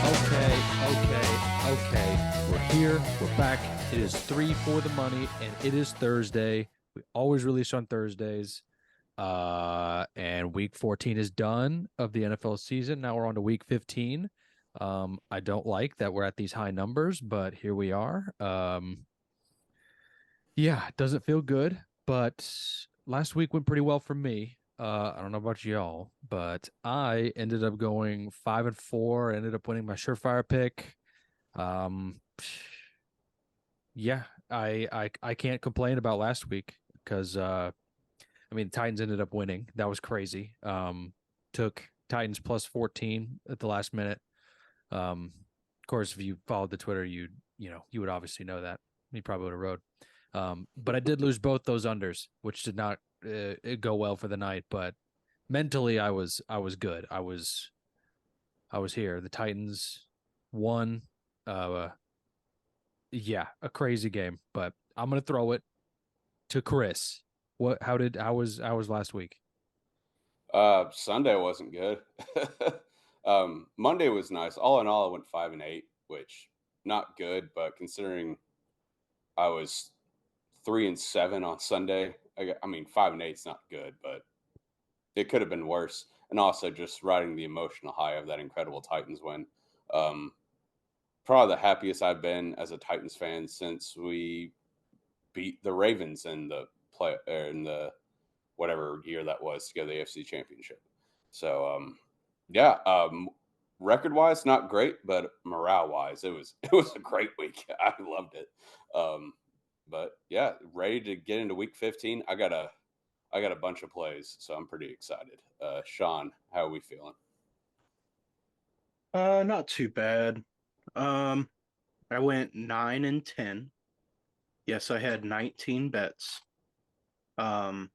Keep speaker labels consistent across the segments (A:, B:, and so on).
A: Okay. We're here. We're back. It is 3 for the money, and it is Thursday. We always release on Thursdays. And week 14 is done of the NFL season. Now we're on to week 15. I don't like that we're at these high numbers, but here we are. Yeah, it doesn't feel good, but last week went pretty well for me. I don't know about y'all, but I ended up going 5-4, ended up winning my Surefire pick. Um, yeah, I can't complain about last week because I mean, Titans ended up winning. That was crazy. Took Titans plus 14 at the last minute. Of course, if you followed the Twitter, you would obviously know that. You probably would have wrote. But I did lose both those unders, which did not go well for the night. But mentally, I was good. I was here. The Titans won. Yeah, a crazy game. But I'm gonna throw it to Chris. How was last week?
B: Sunday wasn't good. Monday was nice. All in all, I went 5-8, which not good, but considering I was 3-7 on Sunday, I mean 5-8 is not good, but it could have been worse. And also just riding the emotional high of that incredible Titans win. Probably the happiest I've been as a Titans fan since we beat the Ravens in the whatever year that was to go to the AFC Championship. So, record wise, not great, but morale wise, it was a great week. I loved it. But yeah, ready to get into week 15. I got a bunch of plays, so I'm pretty excited. Sean, how are we feeling?
C: Not too bad. I went 9-10. Yes, I had 19 bets. I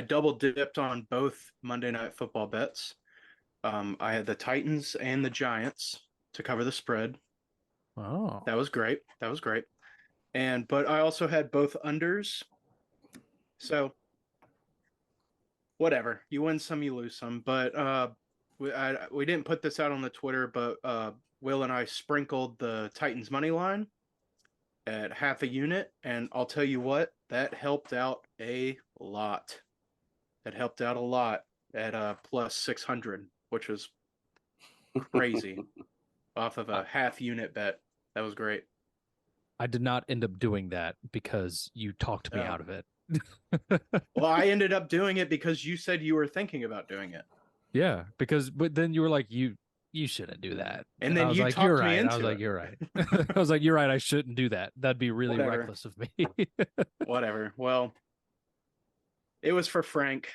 C: double dipped on both Monday Night Football bets. I had the Titans and the Giants to cover the spread.
A: Oh,
C: That was great. But I also had both unders. So whatever, you win some, you lose some. But we didn't put this out on the Twitter, but Will and I sprinkled the Titans money line at half a unit, and I'll tell you what, that helped out a lot. At plus 600, which was crazy off of a half unit bet. That was great.
A: I did not end up doing that because you talked me out of it.
C: Well, I ended up doing it because you said you were thinking about doing it.
A: Yeah, but then you were like, you shouldn't do that.
C: And then
A: I was
C: you
A: like,
C: talked
A: you're
C: me
A: right. I was
C: into
A: like,
C: it.
A: you're right. I was like, you're right. I shouldn't do that. That'd be really
C: Whatever.
A: reckless of me.
C: Whatever. Well, it was for Frank.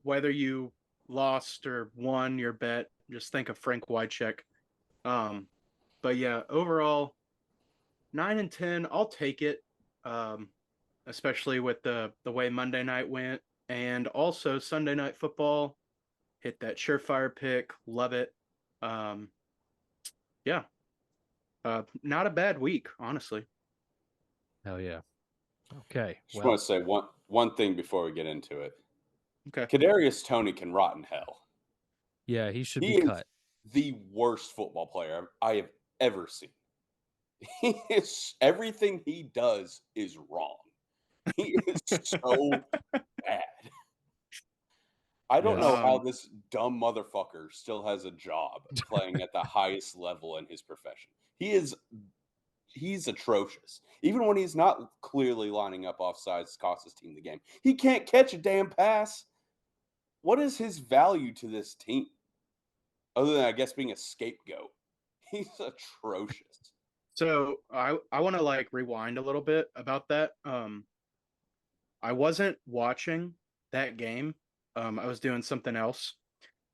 C: Whether you lost or won your bet, just think of Frank Wycheck. But yeah, overall, 9-10, I'll take it. Especially with the way Monday night went, and also Sunday Night Football. Hit that surefire pick, love it. Yeah, not a bad week, honestly.
A: Hell yeah. Okay.
B: Just want to say one thing before we get into it.
C: Okay.
B: Kadarius Toney can rot in hell.
A: Yeah, he should
B: He
A: be
B: is
A: cut.
B: the worst football player I have ever seen. Everything he does is wrong. He is so bad. I don't know how this dumb motherfucker still has a job playing at the highest level in his profession. He's atrocious. Even when he's not clearly lining up offsides to cost his team the game, he can't catch a damn pass. What is his value to this team? Other than, I guess, being a scapegoat. He's atrocious.
C: So I want to rewind a little bit about that. I wasn't watching that game. I was doing something else,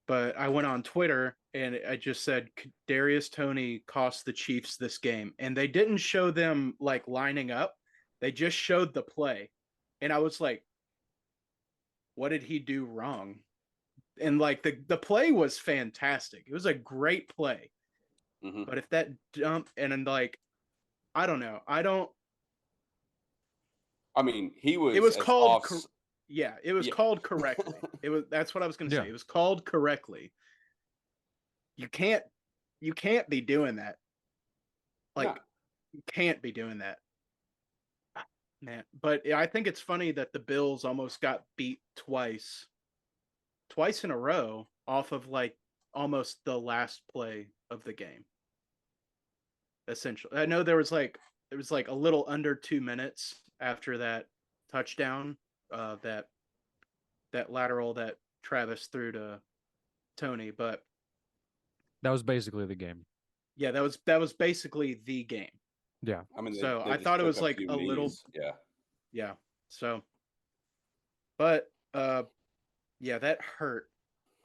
C: but I went on Twitter and I just said Kadarius Toney cost the Chiefs this game, and they didn't show them lining up. They just showed the play, and I was like, "What did he do wrong?" And the play was fantastic. It was a great play.
B: Mm-hmm.
C: But if that dump and then I don't know.
B: I mean, he was.
C: It was called.
B: Off...
C: Yeah, it was called correctly. That's what I was going to say. It was called correctly. you can't be doing that. Like,
B: No.
C: you can't be doing that. Man, but I think it's funny that the Bills almost got beat twice in a row off of like almost the last play of the game. Essentially, I know there was like a little under 2 minutes after that touchdown, that lateral that Travis threw to Toney, but
A: That was basically the game.
C: yeah, that was basically the game.
A: Yeah.
B: I mean,
C: So
B: they
C: I
B: just
C: thought it
B: took
C: was like
B: few
C: a little,
B: knees. Yeah.
C: yeah. So, but yeah, that hurt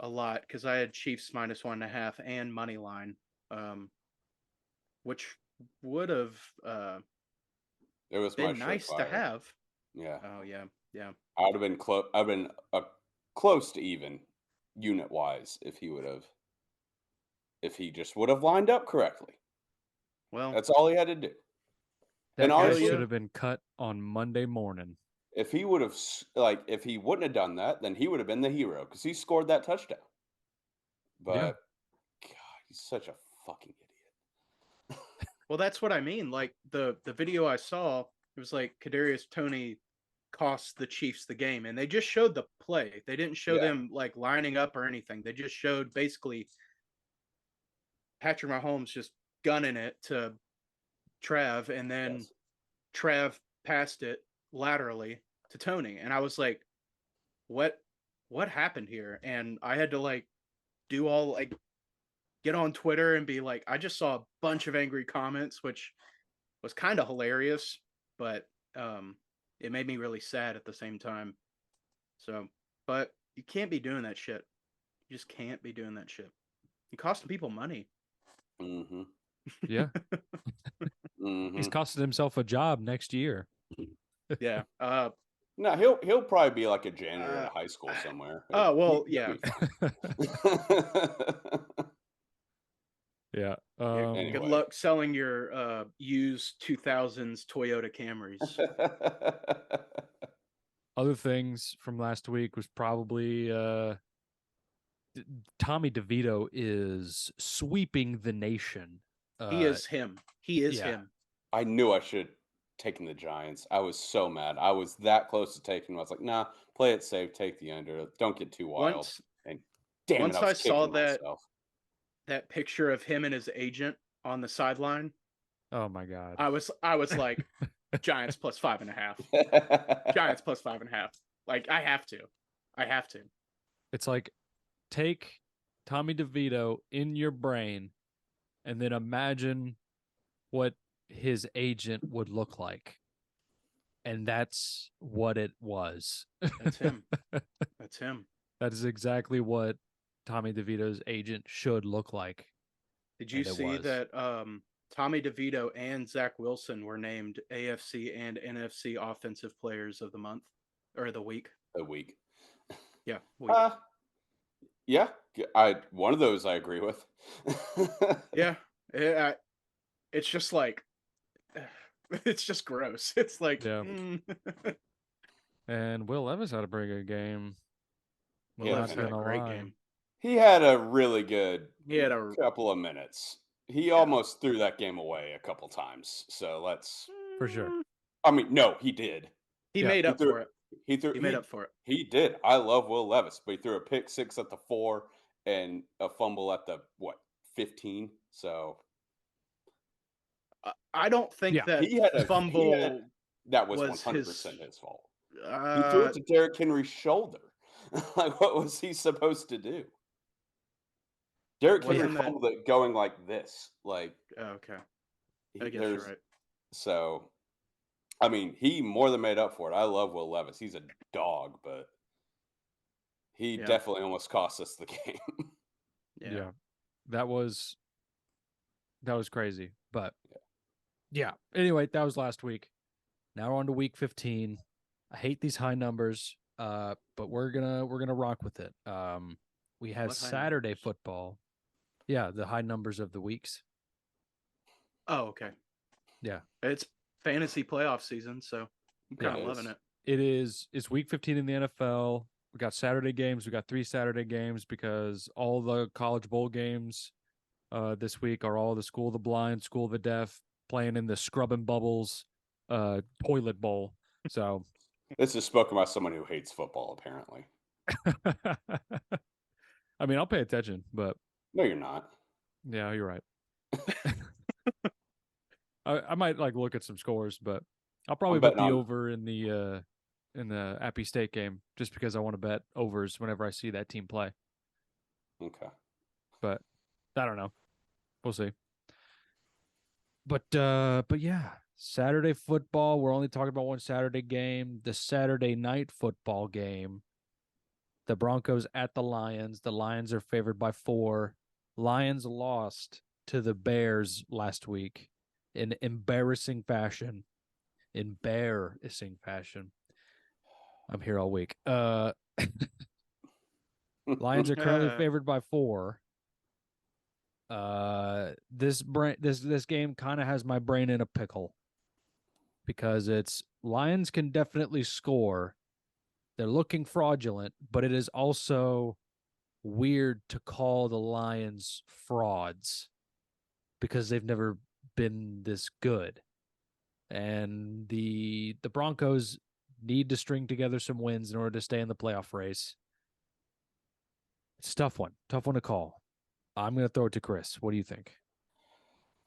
C: a lot because I had Chiefs -1.5 and money line, which would have
B: It was my
C: been nice to
B: Surefire.
C: have.
B: Yeah.
C: Oh yeah, yeah.
B: I would have been close. I've been close to even unit wise if he just would have lined up correctly.
C: Well,
B: That's all he had to do.
A: That
B: And
A: guy
B: honestly,
A: should have been cut on Monday morning.
B: if he would have if he wouldn't have done that, then he would have been the hero because he scored that touchdown. But God, he's such a fucking idiot.
C: well, that's what I mean. Like the video I saw, it was like Kadarius Toney cost the Chiefs the game, and they just showed the play. They didn't show them like lining up or anything. They just showed basically Patrick Mahomes just gunning it to Trav, and then
B: Yes.
C: Trav passed it laterally to Toney, and I was like, what happened here? And I had to like do all like get on Twitter and be like, I just saw a bunch of angry comments, which was kind of hilarious, but it made me really sad at the same time. So, but you can't be doing that shit. You just can't be doing that shit. You're costing people money.
B: Mm-hmm.
A: Yeah.
B: Mm-hmm.
A: He's costing himself a job next year.
C: Yeah.
B: No, he'll probably be like a janitor at a high school somewhere.
C: Oh well, yeah.
A: Yeah.
B: Anyway.
C: Good luck selling your used 2000s Toyota Camrys.
A: Other things from last week was probably Tommy Devito is sweeping the nation.
C: He is him. He is him.
B: I knew I should have taken the Giants. I was so mad. I was that close to taking him. I was like, nah, play it safe, take the under. Don't get too wild. And damn
C: once
B: it, I was
C: saw
B: kicking myself.
C: that picture of him and his agent on the sideline.
A: Oh my God.
C: I was like, Giants +5.5. Giants +5.5. Like I have to.
A: It's like take Tommy DeVito in your brain and then imagine what his agent would look like. And that's what it was.
C: That's him. That's him.
A: That is exactly what Tommy DeVito's agent should look like.
C: Did you see that Tommy DeVito and Zach Wilson were named AFC and NFC Offensive Players of the Month or the week?
B: A week.
C: Yeah. Week.
B: Yeah. One of those I agree with.
C: Yeah. It's just like, it's just gross. It's like,
A: yeah. And Will Levis had a pretty good game.
C: Will Levis had a great game.
B: He had a really good couple of minutes. He almost threw that game away a couple times. So let's
A: for sure.
B: I mean, no, he did.
C: He made up for it.
B: He made up for it. He did. I love Will Levis, but he threw a pick 6 at the 4 and a fumble at the 15. So
C: I don't think that
B: he had a
C: fumble
B: that was 100% his fault. He threw it to Derrick Henry's shoulder. Like, what was he supposed to do? Derrick Henry fumbled it going like this. Like,
C: okay. I guess you're right.
B: So, I mean, he more than made up for it. I love Will Levis. He's a dog, but he definitely almost cost us the game.
A: Yeah. That was crazy. But yeah. Anyway, that was last week. Now we're on to week 15. I hate these high numbers, but we're gonna rock with it. We have Saturday football. Yeah, the high numbers of the weeks.
C: Oh, okay.
A: Yeah.
C: It's fantasy playoff season, so I'm kind of loving it.
A: It's week 15 in the NFL. We got Saturday games. We got 3 Saturday games because all the college bowl games this week are all the School of the Blind, School of the Deaf, playing in the Scrub and Bubbles toilet bowl. So
B: this is spoken by someone who hates football, apparently.
A: I mean, I'll pay attention, but
B: no, you're not.
A: Yeah, you're right. I might like look at some scores, but I'll probably bet the over in the Appy State game just because I want to bet overs whenever I see that team play.
B: Okay.
A: But I don't know. We'll see. But yeah, Saturday football. We're only talking about one Saturday game. The Saturday night football game. The Broncos at the Lions. The Lions are favored by 4. Lions lost to the Bears last week in embarrassing fashion. Embarrassing fashion. I'm here all week. Lions are currently favored by 4. This game kind of has my brain in a pickle because it's Lions can definitely score. They're looking fraudulent, but it is also weird to call the Lions frauds because they've never been this good. And the Broncos need to string together some wins in order to stay in the playoff race. It's a tough one to call. I'm going to throw it to Chris. What do you think?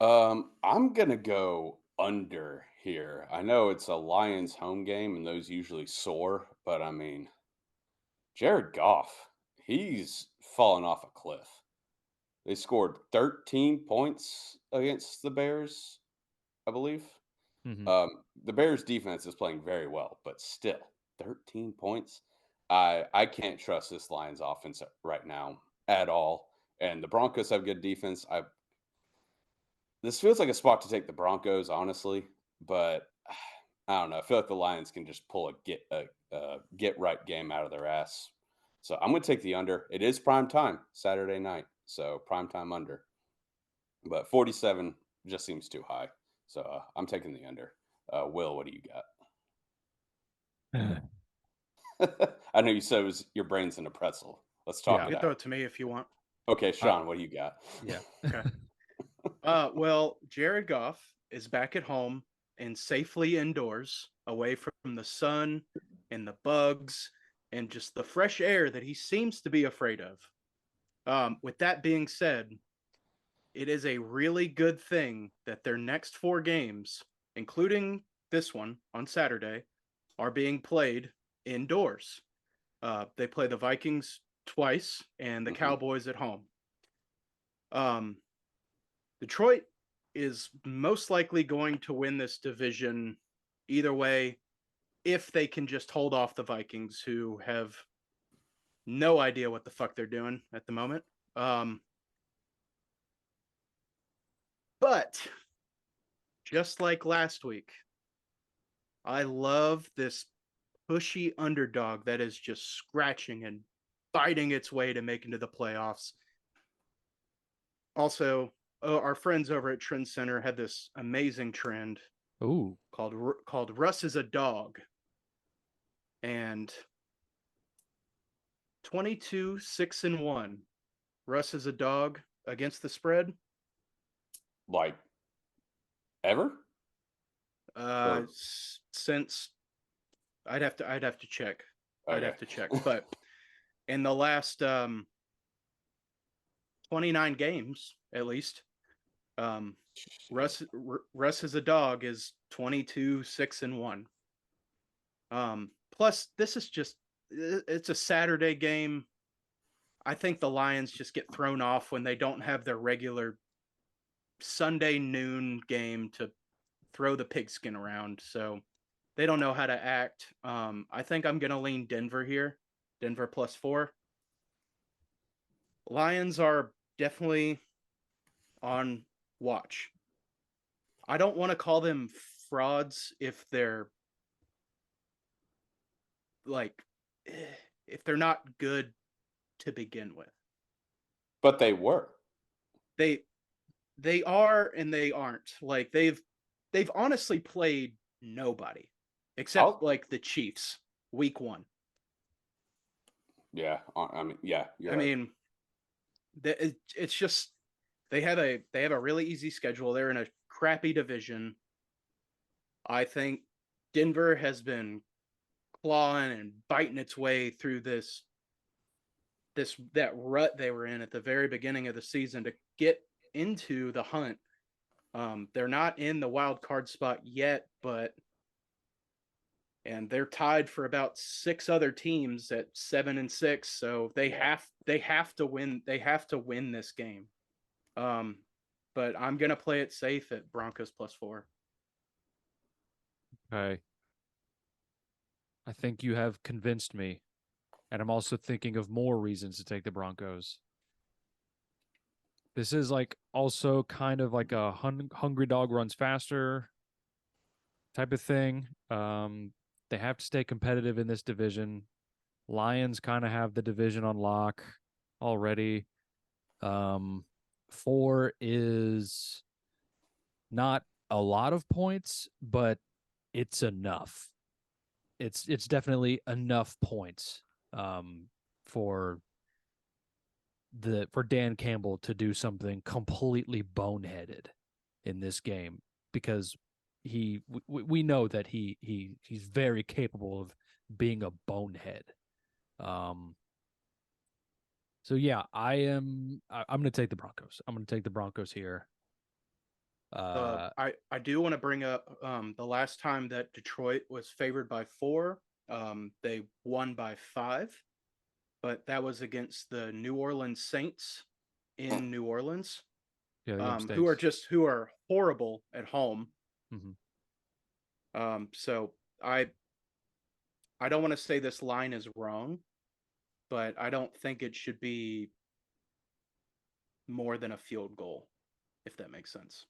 B: I'm going to go under here. I know it's a Lions home game and those usually soar, but I mean, Jared Goff, he's fallen off a cliff. They scored 13 points against the Bears, I believe.
A: Mm-hmm.
B: The Bears defense is playing very well, but still 13 points. I can't trust this Lions offense right now at all. And the Broncos have good defense. This feels like a spot to take the Broncos, honestly, but I don't know. I feel like the Lions can just pull a get right game out of their ass. So I'm going to take the under. It is prime time, Saturday night, so prime time under. But 47 just seems too high, so I'm taking the under. Will, what do you got? I know you said your brain's in a pretzel. Let's talk.
C: You can throw it to me if you want.
B: Okay, Sean, what do you got?
A: Yeah.
C: Okay. Well, Jared Goff is back at home and safely indoors, away from the sun and the bugs and just the fresh air that he seems to be afraid of. With that being said, it is a really good thing that their next 4 games, including this one on Saturday, are being played indoors. They play the Vikings twice and the Cowboys at home. Detroit is most likely going to win this division either way if they can just hold off the Vikings, who have no idea what the fuck they're doing at the moment. But just like last week, I love this pushy underdog that is just scratching and fighting its way to make into the playoffs. Also, our friends over at Trend Center had this amazing trend called Russ is a Dog. And 22-6-1. Russ is a dog against the spread.
B: Like ever?
C: Since I'd have to check.
B: Okay.
C: I'd have to check. But in the last 29 games, at least, Russ is a Dog is 22-6-1. Plus, this is it's a Saturday game. I think the Lions just get thrown off when they don't have their regular Sunday noon game to throw the pigskin around. So they don't know how to act. I think I'm going to lean Denver here. Denver +4. Lions are definitely on watch. I don't want to call them frauds if they're if they're not good to begin with.
B: But they were.
C: They are and they aren't. Like they've honestly played nobody except like the Chiefs week 1.
B: Yeah, I mean, yeah,
C: I mean, it's just they have a really easy schedule. They're in a crappy division. I think Denver has been clawing and biting its way through that rut they were in at the very beginning of the season to get into the hunt. They're not in the wild card spot yet, and they're tied for about 6 other teams at 7-6. So they have to win. They have to win this game. But I'm gonna play it safe at Broncos +4.
A: Okay. I think you have convinced me, and I'm also thinking of more reasons to take the Broncos. This is like also kind of like a hungry dog runs faster type of thing. They have to stay competitive in this division. Lions kind of have the division on lock already. 4 is not a lot of points, but it's enough. It's definitely enough points for Dan Campbell to do something completely boneheaded in this game, because we know that he's very capable of being a bonehead. So yeah, I'm going to take the Broncos. I'm going to take the Broncos here.
C: I do want to bring up the last time that Detroit was favored by 4. They won by 5, but that was against the New Orleans Saints in New Orleans,
A: Yeah,
C: who are horrible at home.
A: Mm-hmm.
C: So I don't want to say this line is wrong, but I don't think it should be more than a field goal, if that makes sense.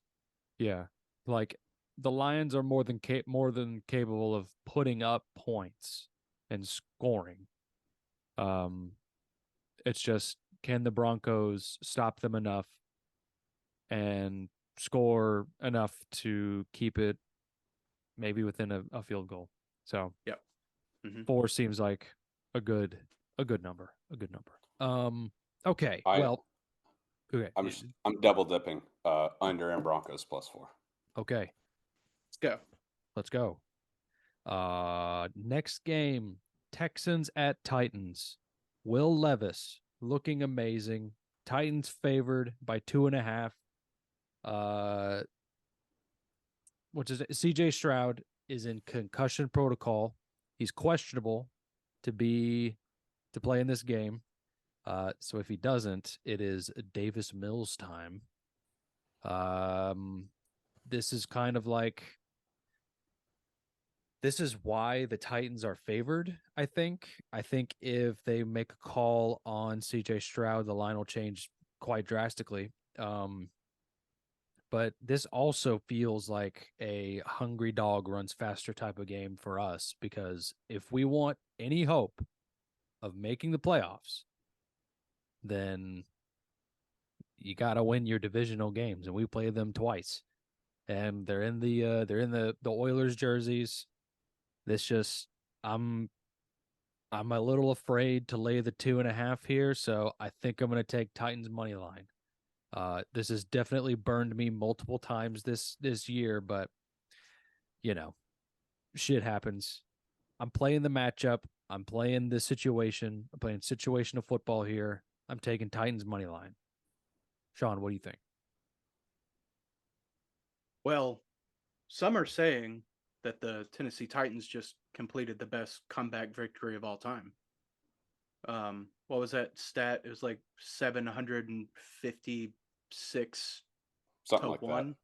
A: Yeah, like the Lions are more than capable of putting up points and scoring. It's just, can the Broncos stop them enough and score enough to keep it maybe within a field goal? So
C: yep. Mm-hmm.
A: 4 seems like a good number. Okay. Okay.
B: I'm double dipping under and Broncos +4.
A: Okay.
C: Let's go.
A: Next game, Texans at Titans. Will Levis looking amazing. Titans favored by 2.5. Which is CJ Stroud is in concussion protocol. He's questionable to play in this game. So if he doesn't, it is Davis Mills time. This is kind of like, this is why the Titans are favored, I think. I think if they make a call on CJ Stroud, the line will change quite drastically. But this also feels like a hungry dog runs faster type of game for us, because if we want any hope of making the playoffs, then you got to win your divisional games, and we play them twice. And they're in the Oilers jerseys. This just, I'm a little afraid to lay the 2.5 here, so I think I'm going to take Titans money line. This has definitely burned me multiple times this year, but shit happens. I'm playing the matchup. I'm playing the situation. I'm playing situational football here. I'm taking Titans money line. Sean, what do you think?
C: Well, some are saying that the Tennessee Titans just completed the best comeback victory of all time. What was that stat? It was like 756
B: something like
C: 1.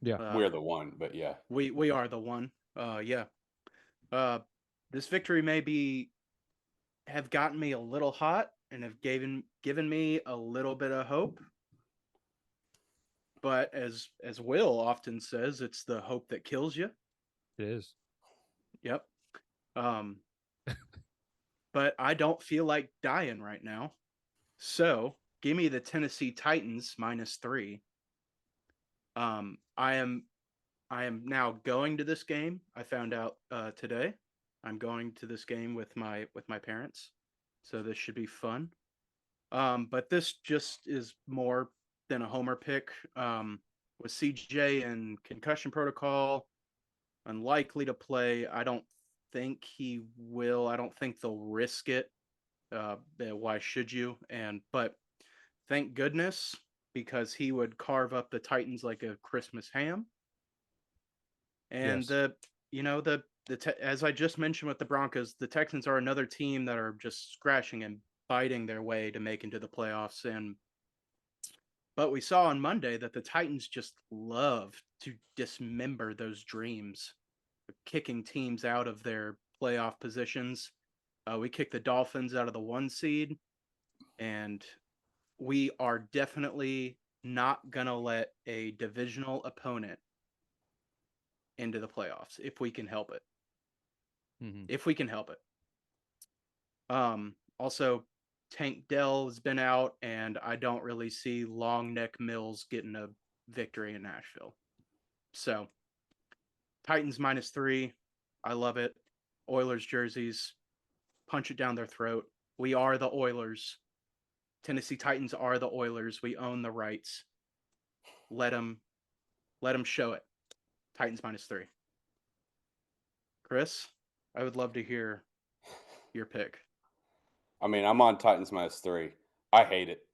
B: That. Yeah, we're the one, but yeah,
C: we are the one. Yeah. This victory have gotten me a little hot and have given me a little bit of hope. But as Will often says, it's the hope that kills you.
A: It is.
C: Yep. But I don't feel like dying right now. So give me the Tennessee Titans -3. I am now going to this game. I found out today. I'm going to this game with my parents. So this should be fun. But this just is more than a homer pick. With CJ in concussion protocol, unlikely to play. I don't think he will. I don't think they'll risk it. Why should you? But thank goodness, because he would carve up the Titans like a Christmas ham. And
A: yes.
C: as I just mentioned with the Broncos, the Texans are another team that are just scratching and biting their way to make into the playoffs. But we saw on Monday that the Titans just love to dismember those dreams, kicking teams out of their playoff positions. We kicked the Dolphins out of the 1 seed, and we are definitely not going to let a divisional opponent into the playoffs if we can help it.
A: Mm-hmm.
C: If we can help it. Also, Tank Dell has been out, and I don't really see Long Neck Mills getting a victory in Nashville. So, Titans -3. I love it. Oilers jerseys, punch it down their throat. We are the Oilers. Tennessee Titans are the Oilers. We own the rights. Let them show it. Titans -3. Chris, I would love to hear your pick.
B: I mean, I'm on Titans -3. I hate it.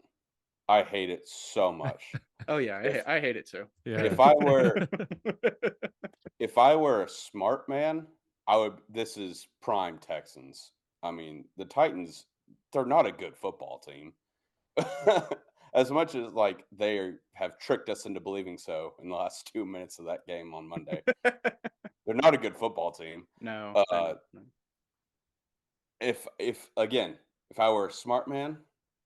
B: I hate it so much.
C: Oh yeah, I hate it too.
A: Yeah.
B: If I were a smart man, I would. This is prime Texans. I mean, the Titans, they're not a good football team. As much as like they have tricked us into believing so in the last 2 minutes of that game on Monday, they're not a good football team.
C: No,
B: Uh, if I were a smart man,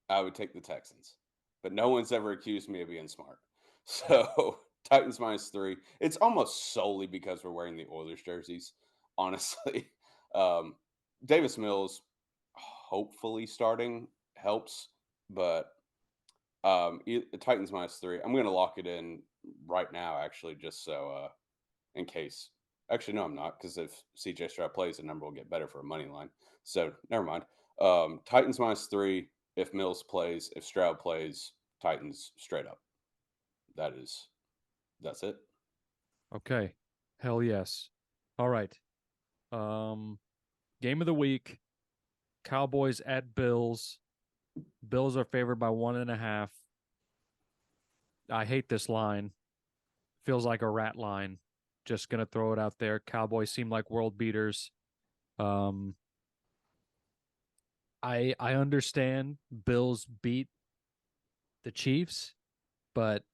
B: I would take the Texans. But no one's ever accused me of being smart. So Titans -3. It's almost solely because we're wearing the Oilers jerseys, honestly. Um, Davis Mills hopefully starting helps, but Titans -3. I'm gonna lock it in right now, actually, just so in case. Actually, no, I'm not, because if CJ Stroud plays, the number will get better for a money line. So never mind. Titans -3. If Mills plays, if Stroud plays, Titans straight up. That's it.
A: Okay. Hell yes. All right. Game of the week. Cowboys at Bills. Bills are favored by 1.5. I hate this line. Feels like a rat line. Just gonna throw it out there. Cowboys seem like world beaters. Um, I understand Bills beat the Chiefs, but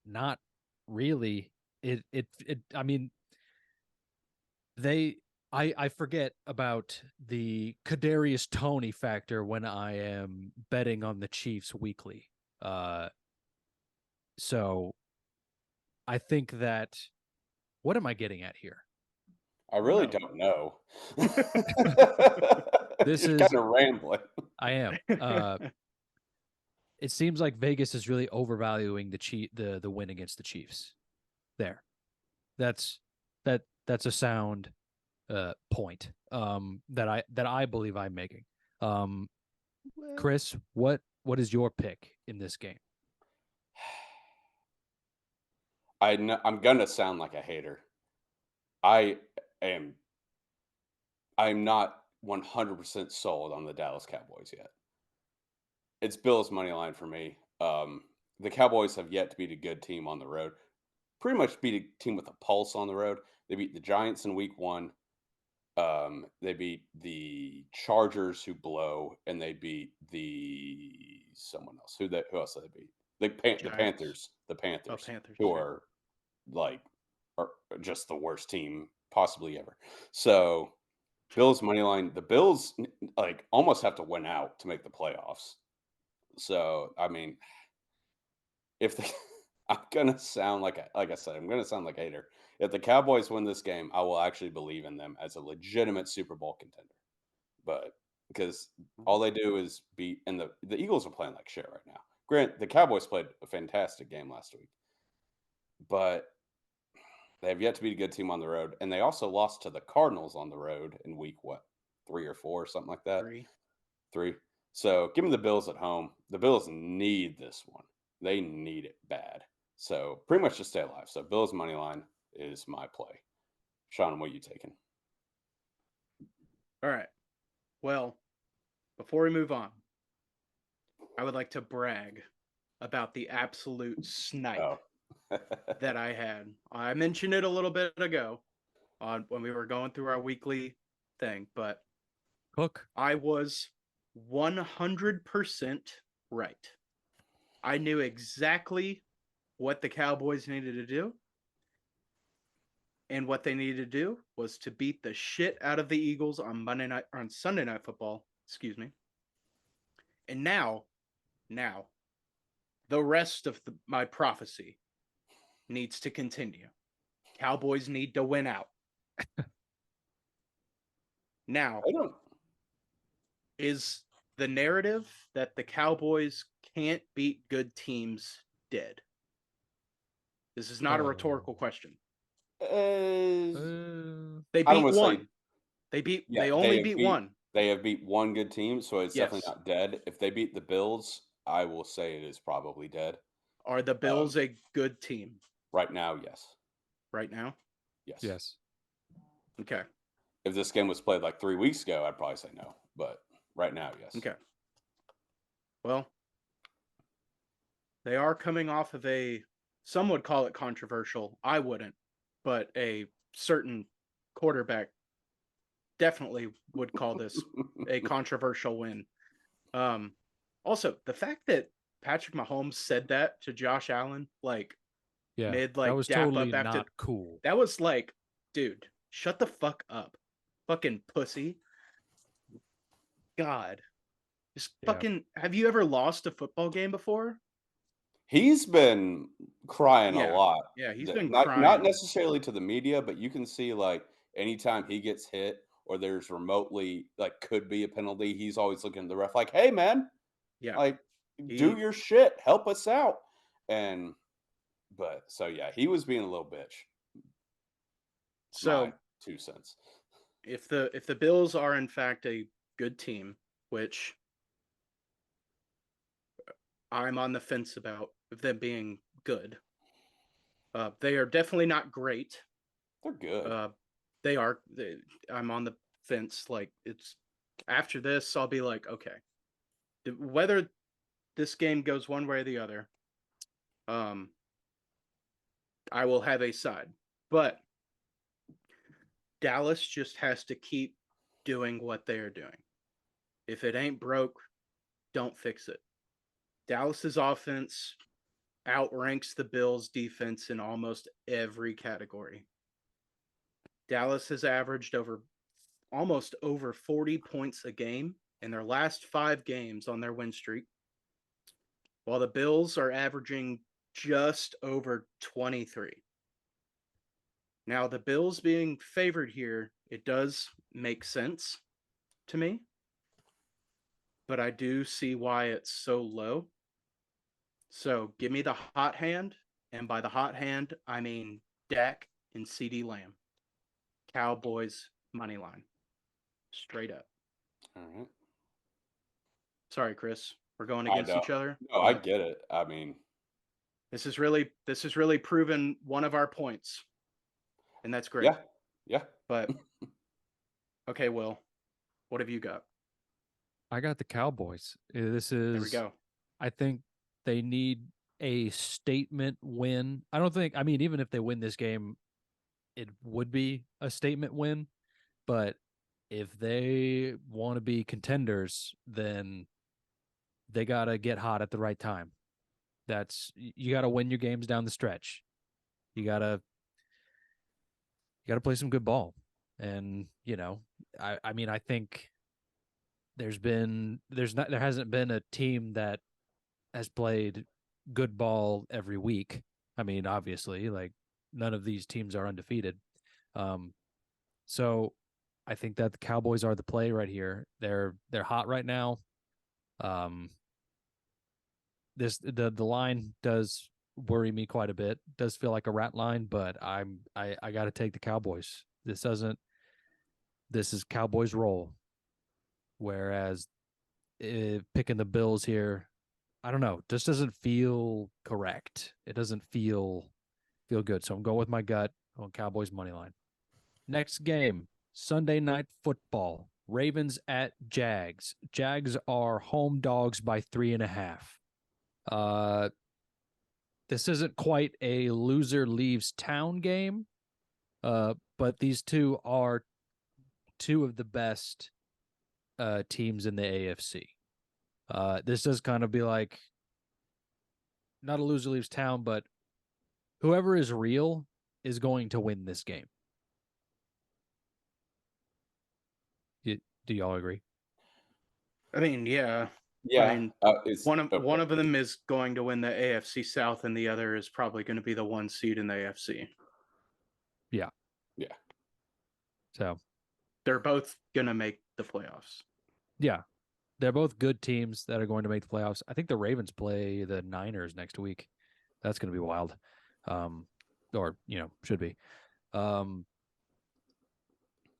A: not really. I mean, I forget about the Kadarius Toney factor when I am betting on the Chiefs weekly. So I think that what am I getting at here?
B: I really don't know.
A: This
B: You're
A: is
B: kind of rambling.
A: I am. It seems like Vegas is really overvaluing the win against the Chiefs. There. That's a sound point that I believe I'm making. Chris, what is your pick in this game?
B: I'm gonna sound like a hater. I am. I'm not 100% sold on the Dallas Cowboys yet. It's Bills money line for me. The Cowboys have yet to beat a good team on the road. Pretty much beat a team with a pulse on the road. They beat the Giants in week 1. They beat the Chargers, who blow, and they beat the someone else. Who else did they beat? The Panthers. The Panthers,
C: Oh, Panthers,
B: who
C: yeah.
B: are just the worst team possibly ever. So Bills money line. The Bills like almost have to win out to make the playoffs. So I mean, if the I'm gonna sound like I said, I'm gonna sound like a hater. If the Cowboys win this game, I will actually believe in them as a legitimate Super Bowl contender. But because all they do is beat, and the Eagles are playing like shit right now. Grant, the Cowboys played a fantastic game last week, but they have yet to beat a good team on the road, and they also lost to the Cardinals on the road in week 3 or 4, something like that.
C: 3.
B: 3. So give me the Bills at home. The Bills need this one. They need it bad. So pretty much just stay alive. So Bills money line is my play. Sean, what are you taking?
C: All right. Well, before we move on, I would like to brag about the absolute snipe that I had. I mentioned it a little bit ago when we were going through our weekly thing, but
A: Cook.
C: I was 100% right. I knew exactly what the Cowboys needed to do. And what they needed to do was to beat the shit out of the Eagles on Sunday Night Football, excuse me. And now, the rest of my prophecy needs to continue. Cowboys need to win out. Now, is the narrative that the Cowboys can't beat good teams dead? This is not a rhetorical question. They beat one. They only beat one.
B: They have beat one good team, so it's definitely
C: Yes.
B: not dead. If they beat the Bills, I will say it is probably dead.
C: Are the Bills a good team?
B: Right now, yes.
C: Right now?
B: Yes.
A: Yes.
C: Okay.
B: If this game was played like 3 weeks ago, I'd probably say no. But right now, yes.
C: Okay. Well, they are coming off of some would call it controversial. I wouldn't, but a certain quarterback definitely would call this a controversial win. Also, the fact that Patrick Mahomes said that to Josh Allen, mid
A: that was
C: dap
A: totally
C: up after,
A: not cool.
C: That was like, dude, shut the fuck up, fucking pussy. God, just fucking. Have you ever lost a football game before?
B: He's been crying a lot.
C: Yeah, he's been
B: not,
C: crying.
B: Not necessarily to the media, but you can see anytime he gets hit or there's remotely could be a penalty, he's always looking at the ref like, "Hey, man, do your shit, help us out." He was being a little bitch.
C: So
B: my 2 cents.
C: If the Bills are in fact a good team, which I'm on the fence about them being good. They are definitely not great.
B: They're good.
C: They are. I'm on the fence. It's after this, I'll be like, okay, whether this game goes one way or the other, I will have a side. But Dallas just has to keep doing what they are doing. If it ain't broke, don't fix it. Dallas's offense outranks the Bills' defense in almost every category. Dallas has averaged almost over 40 points a game in their last 5 games on their win streak, while the Bills are averaging just over 23. Now, the Bills being favored here, it does make sense to me, but I do see why it's so low. So give me the hot hand, and by the hot hand, I mean Dak and CeeDee Lamb. Cowboys money line. Straight up.
B: All right.
C: Sorry, Chris. We're going against each other.
B: No, I get it. I mean,
C: this is really proven one of our points. And that's great.
B: Yeah.
C: But okay, Will, what have you got?
A: I got the Cowboys. There we
C: go.
A: I think they need a statement win. Even if they win this game, it would be a statement win. But if they want to be contenders, then they got to get hot at the right time. You got to win your games down the stretch. You got to play some good ball. And, I think there hasn't been a team that has played good ball every week. I mean, obviously, none of these teams are undefeated. So I think that the Cowboys are the play right here. They're hot right now. The line does worry me quite a bit. It does feel like a rat line, but I got to take the Cowboys. This is Cowboys roll. Whereas picking the Bills here. I don't know. This doesn't feel correct. It doesn't feel good. So I'm going with my gut on Cowboys money line. Next game, Sunday Night Football. Ravens at Jags. Jags are home dogs by 3.5. This isn't quite a loser leaves town game, but these two are two of the best teams in the AFC. This does kind of be like not a loser leaves town, but whoever is real is going to win this game. Do y'all agree?
C: I mean, yeah.
B: Yeah.
C: I mean, one of them is going to win the AFC South, and the other is probably going to be the 1 seed in the AFC.
A: Yeah.
B: Yeah.
A: So
C: they're both going to make the playoffs.
A: Yeah. They're both good teams that are going to make the playoffs. I think the Ravens play the Niners next week. That's going to be wild. Or, should be.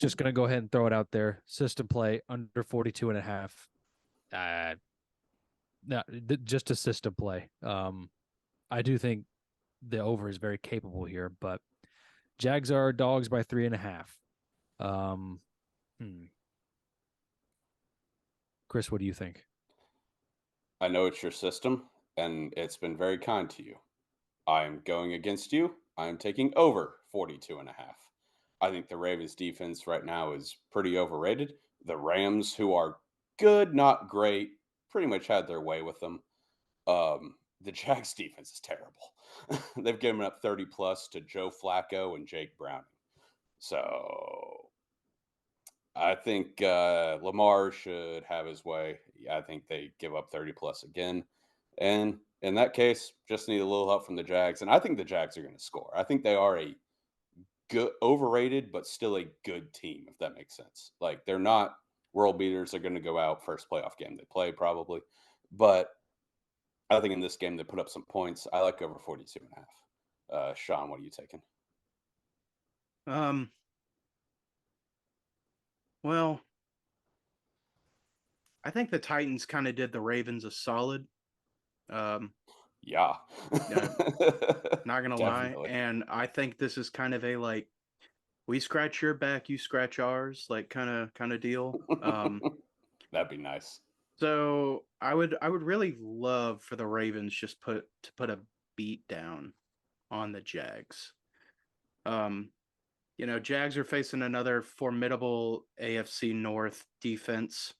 A: Just going to go ahead and throw it out there. System play under 42.5. No, just a system play. I do think the over is very capable here, but Jags are dogs by 3.5. Chris, what do you think?
B: I know it's your system, and it's been very kind to you. I'm going against you. I'm taking over 42.5. I think the Ravens defense right now is pretty overrated. The Rams, who are good, not great, pretty much had their way with them. The Jags defense is terrible. They've given up 30 plus to Joe Flacco and Jake Browning. So I think Lamar should have his way. I think they give up 30 plus again. And in that case, just need a little help from the Jags. And I think the Jags are going to score. I think they are a good, overrated, but still a good team, if that makes sense. Like, they're not world beaters. They're going to go out first playoff game they play probably. But I think in this game they put up some points. I like over 42.5. Sean, what are you taking?
C: Well, I think the Titans kind of did the Ravens a solid.
B: Yeah.
C: Not gonna lie. And I think this is kind of a like, we scratch your back, you scratch ours, like kind of deal.
B: That'd be nice.
C: So I would really love for the Ravens just put a beat down on the Jags. Jags are facing another formidable AFC North defense.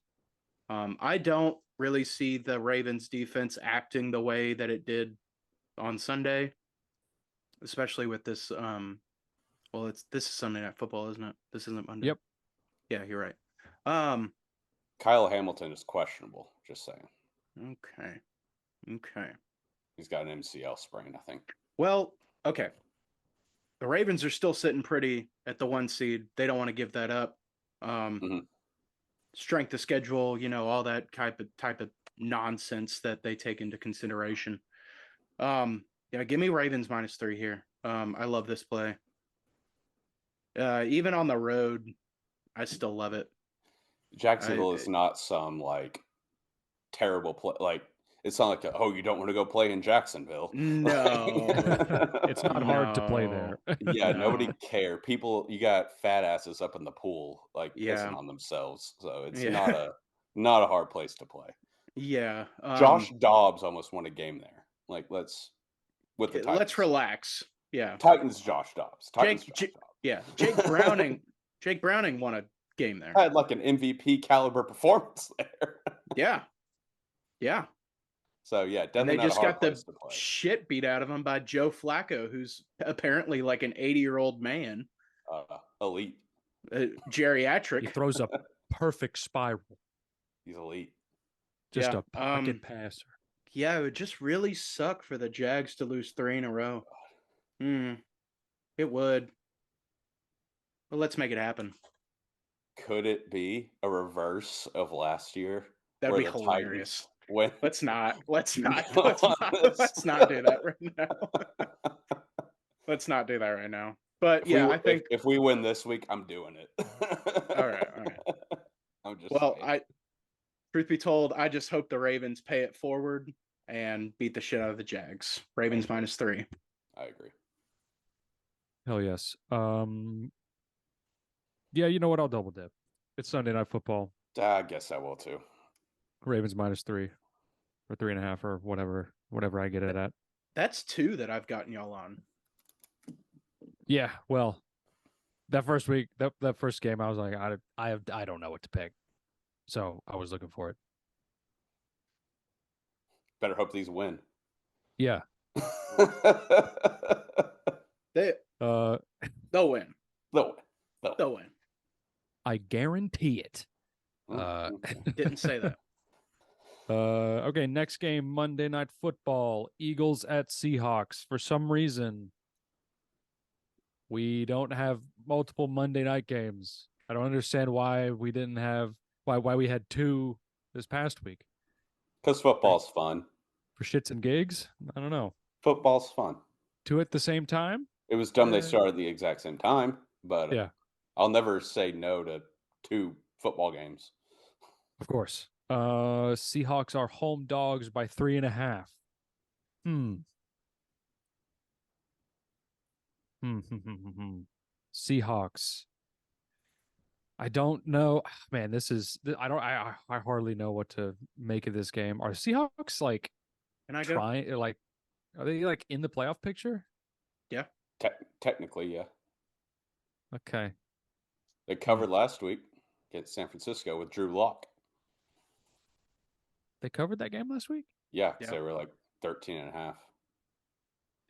C: I don't really see the Ravens defense acting the way that it did on Sunday, especially with this. This is Sunday Night Football, isn't it? This isn't Monday.
A: Yep.
C: Yeah, you're right.
B: Kyle Hamilton is questionable. Just saying.
C: Okay.
B: He's got an MCL sprain, I think.
C: Well, okay. The Ravens are still sitting pretty at the 1 seed. They don't want to give that up. Strength of schedule, all that type of nonsense that they take into consideration. Give me Ravens -3 here. I love this play. Even on the road, I still love it.
B: Jacksonville is not some like terrible play. Like, it's not like you don't want to go play in Jacksonville.
C: No,
A: it's not hard to play there.
B: Yeah, nobody care. People, you got fat asses up in the pool, like pissing on themselves. So it's not a hard place to play.
C: Yeah.
B: Josh Dobbs almost won a game there. Like, let's
C: relax. Yeah.
B: Titans Josh Dobbs.
C: Yeah. Jake Browning. Jake Browning won a game there.
B: I had like an MVP caliber performance there.
C: Yeah.
B: So yeah, definitely.
C: And they just got the
B: to play.
C: Shit beat out of him by Joe Flacco, who's apparently like an 80-year-old man.
B: Elite.
C: Geriatric.
A: He throws a perfect spiral.
B: He's elite.
A: Just a pocket passer.
C: Yeah, it would just really suck for the Jags to lose 3 in a row. It would. But let's make it happen.
B: Could it be a reverse of last year?
C: That'd be hilarious. Let's not do that right now. Let's not do that right now. But I think
B: if we win this week, I'm doing it.
C: All right.
B: I'm just
C: Truth be told, I just hope the Ravens pay it forward and beat the shit out of the Jags. Ravens -3.
B: I agree.
A: Hell yes. Yeah, you know what? I'll double dip. It's Sunday Night Football.
B: I guess I will too.
A: Ravens -3 or 3.5 or whatever I get it at.
C: That's 2 that I've gotten y'all on.
A: Yeah, well, that first week, that first game, I was like, I don't know what to pick, so I was looking for it.
B: Better hope these win.
A: Yeah.
C: They'll win. They'll win.
A: I guarantee it.
C: Didn't say that.
A: Okay, next game, Monday Night Football, Eagles at Seahawks. For some reason, we don't have multiple Monday night games. I don't understand why we didn't have why we had 2 this past week.
B: Because football's fun.
A: For shits and gigs? I don't know.
B: Football's fun.
A: 2 at the same time?
B: It was dumb they started at the exact same time, but
A: yeah,
B: I'll never say no to 2 football games.
A: Of course. Seahawks are home dogs by 3.5. Seahawks. I don't know. Man, I hardly know what to make of this game. Are Seahawks like trying like are they like in the playoff picture?
C: Yeah.
B: Technically, yeah.
A: Okay.
B: They covered last week against San Francisco with Drew Lock.
A: They covered that game last week?
B: Yeah, they were like 13.5.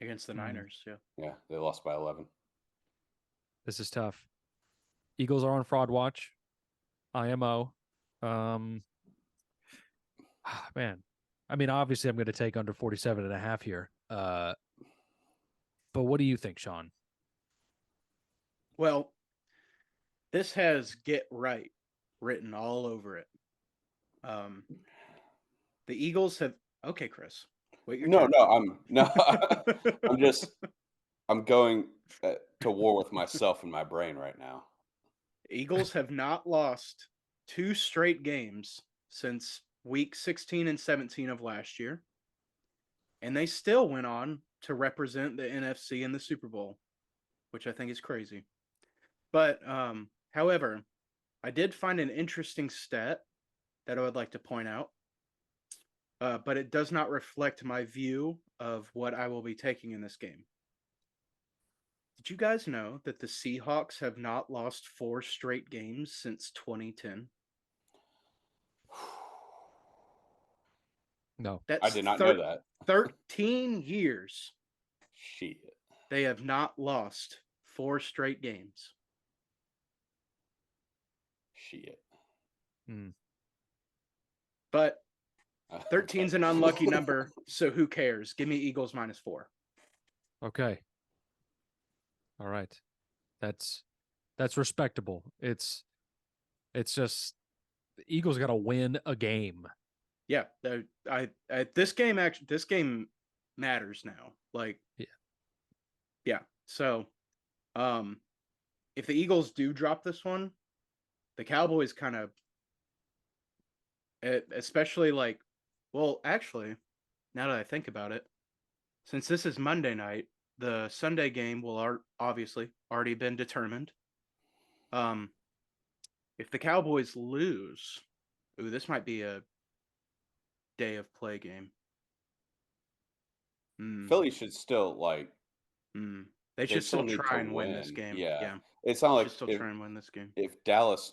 C: Against the Niners, yeah.
B: Yeah, they lost by 11.
A: This is tough. Eagles are on fraud watch. IMO. Man. I mean, obviously I'm going to take under 47.5 here. But what do you think, Sean?
C: Well, this has "get right" written all over it. The Eagles have okay, Chris. Wait your turn.
B: I'm going to war with myself and my brain right now.
C: Eagles have not lost 2 straight games since week 16 and 17 of last year. And they still went on to represent the NFC in the Super Bowl, which I think is crazy. But, however, I did find an interesting stat that I would like to point out. But it does not reflect my view of what I will be taking in this game. Did you guys know that the Seahawks have not lost 4 straight games since 2010?
A: No.
B: I did not know that.
C: 13 years.
B: Shit.
C: They have not lost 4 straight games.
B: Shit.
C: But 13's an unlucky number, so who cares? Give me Eagles -4.
A: Okay. All right. That's respectable. It's just the Eagles got to win a game.
C: Yeah, this game matters now. Like yeah. So, if the Eagles do drop this one, the Cowboys kind of, especially like, well, actually, now that I think about it, since this is Monday night, the Sunday game will obviously already been determined. If the Cowboys lose, this might be a day of play game.
B: Philly should still
C: They should still try and win this game.
B: Yeah. It's not like
C: still try and win this game.
B: If Dallas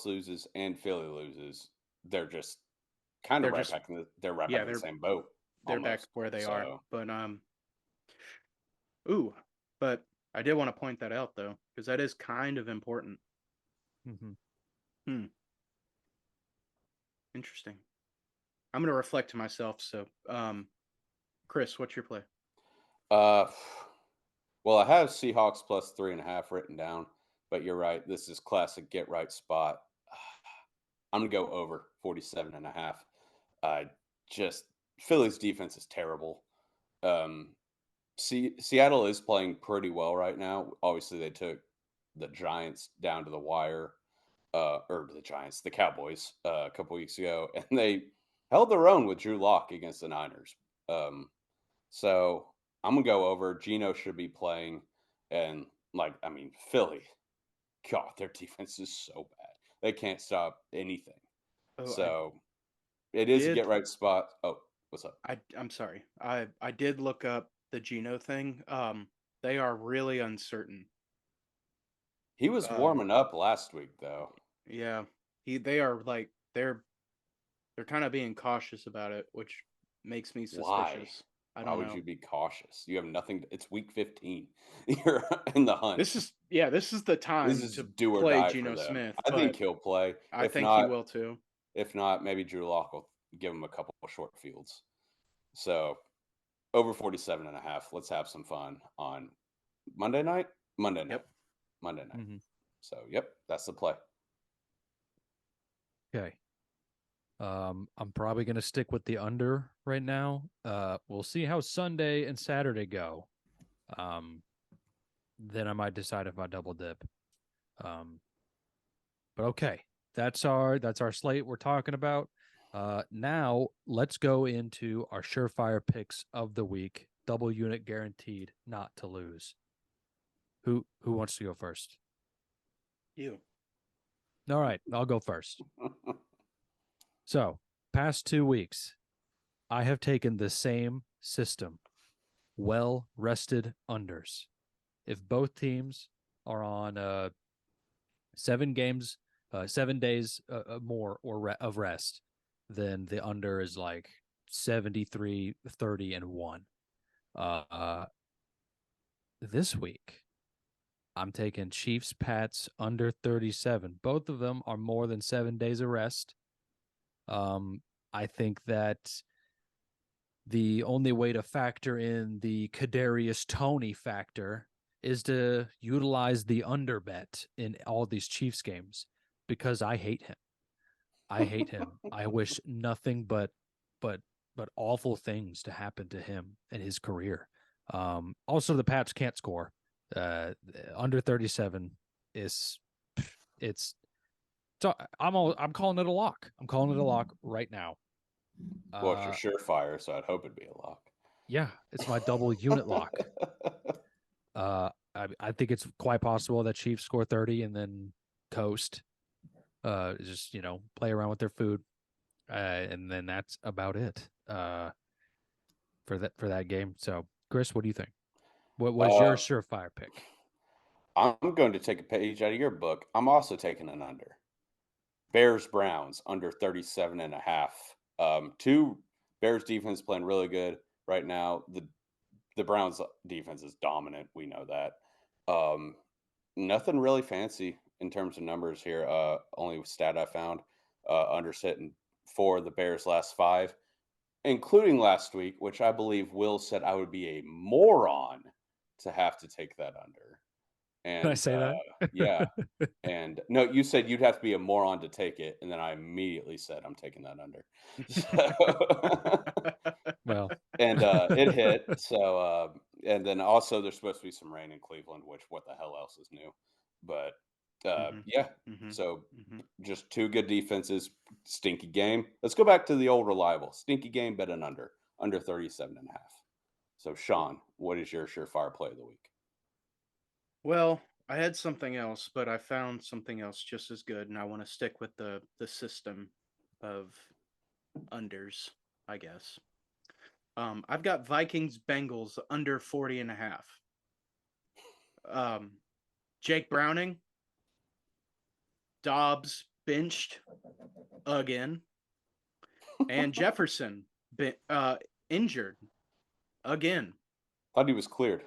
B: loses and Philly loses, they're just kind of right back in the same boat.
C: They're back where they are. But but I did want to point that out though, because that is kind of important. Interesting. I'm going to reflect to myself. So, Chris, what's your play?
B: Well, I have Seahawks +3.5 written down, but you're right. This is classic get right spot. I'm going to go over 47.5. Philly's defense is terrible. Seattle is playing pretty well right now. Obviously, they took the Giants down to the wire. or the Giants, the Cowboys, a couple weeks ago, and they held their own with Drew Lock against the Niners. So I'm gonna go over. Geno should be playing, and Philly. God, their defense is so bad. They can't stop anything.
C: Oh,
B: So it is a
C: did
B: get right spot. Oh, what's up?
C: I'm sorry. I did look up the Geno thing. They are really uncertain.
B: He was warming up last week, though.
C: Yeah. They are like they're kind of being cautious about it, which makes me
B: Why?
C: suspicious. I
B: Why
C: don't
B: would
C: know.
B: you be cautious? You have nothing. It's week 15. You're in the hunt.
C: This is the
B: This
C: time
B: is
C: to
B: do or
C: play
B: die for
C: Geno
B: them.
C: Smith,
B: I think
C: but
B: he'll play.
C: I think he will too.
B: If not, maybe Drew Lock will give him a couple of short fields. So over 47.5. Let's have some fun on Monday night. Monday night.
A: Mm-hmm.
B: So yep, that's the play.
A: Okay. I'm probably going to stick with the under right now. We'll see how Sunday and Saturday go. Then I might decide if I double dip. But okay, that's our slate we're talking about. Now let's go into our surefire picks of the week. Double unit guaranteed not to lose. Who wants to go first?
C: You.
A: All right, I'll go first. So, past 2 weeks, I have taken the same system. Well-rested unders. If both teams are on 7 games, 7 days more of rest, then the under is like 73, 30, and 1. This week, I'm taking Chiefs, Pats under 37. Both of them are more than 7 days of rest. I think that the only way to factor in the Kadarius Toney factor is to utilize the under bet in all these Chiefs games because I hate him. I hate him. I wish nothing but awful things to happen to him in his career. Also, the Pats can't score. Under 37 is it's. So I'm calling it a lock. I'm calling it a lock right now.
B: Well, it's your surefire, so I'd hope it'd be a lock.
A: Yeah, it's my double unit lock. I think it's quite possible that Chiefs score 30 and then coast. Just play around with their food, and then that's about it. For that game. So, Chris, what do you think? What was your surefire pick?
B: I'm going to take a page out of your book. I'm also taking an under. Bears Browns under 37.5. Two Bears defense playing really good right now. The Browns defense is dominant. We know that. Nothing really fancy in terms of numbers here. Only stat I found under sitting for the Bears last 5, including last week, which I believe Will said I would be a moron to have to take that under. And
A: Can I say that?
B: Yeah. And no, you said you'd have to be a moron to take it, and then I immediately said I'm taking that under.
A: Well,
B: and it hit. So and then also there's supposed to be some rain in Cleveland, which what the hell else is new? But yeah. So just 2 good defenses, stinky game. Let's go back to the old reliable. Stinky game, bet an under 37.5. So Sean, what is your surefire play of the week?
C: Well, I had something else, but I found something else just as good, and I want to stick with the system of unders, I guess. I've got Vikings Bengals under 40.5. Jake Browning, Dobbs benched again, and Jefferson injured again.
B: Thought he was cleared.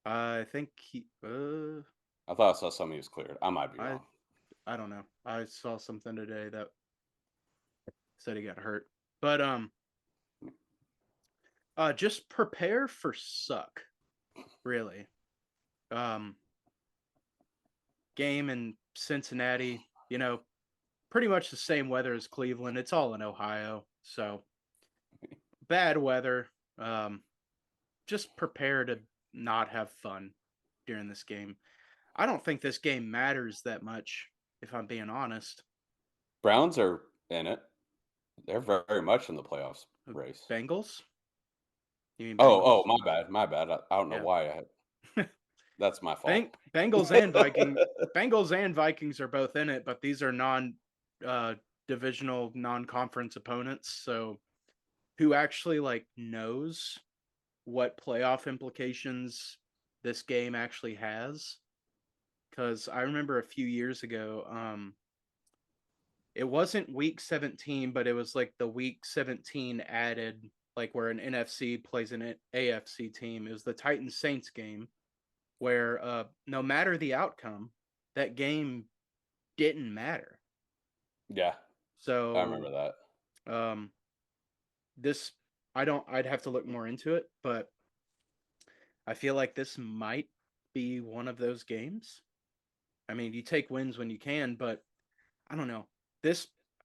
C: I think he.
B: I thought I saw something he was cleared. I might be wrong.
C: I don't know. I saw something today that said he got hurt, but just prepare for suck. Really, game in Cincinnati. Pretty much the same weather as Cleveland. It's all in Ohio, so bad weather. Just prepare to not have fun during this game. I don't think this game matters that much if I'm being honest.
B: Browns are in it. They're very much in the playoffs race.
C: Bengals? You mean
B: Oh,
C: Bengals?
B: my bad. I don't know why that's my fault.
C: Bengals and Vikings are both in it, but these are divisional non-conference opponents. So who actually like knows what playoff implications this game actually has? Because I remember a few years ago, it wasn't week 17, but it was like the week 17 added, like where an NFC plays an AFC team. It was the Titans Saints game where no matter the outcome, that game didn't matter.
B: Yeah.
C: So
B: I remember that.
C: I'd have to look more into it, but I feel like this might be one of those games. I mean, you take wins when you can, but I don't know.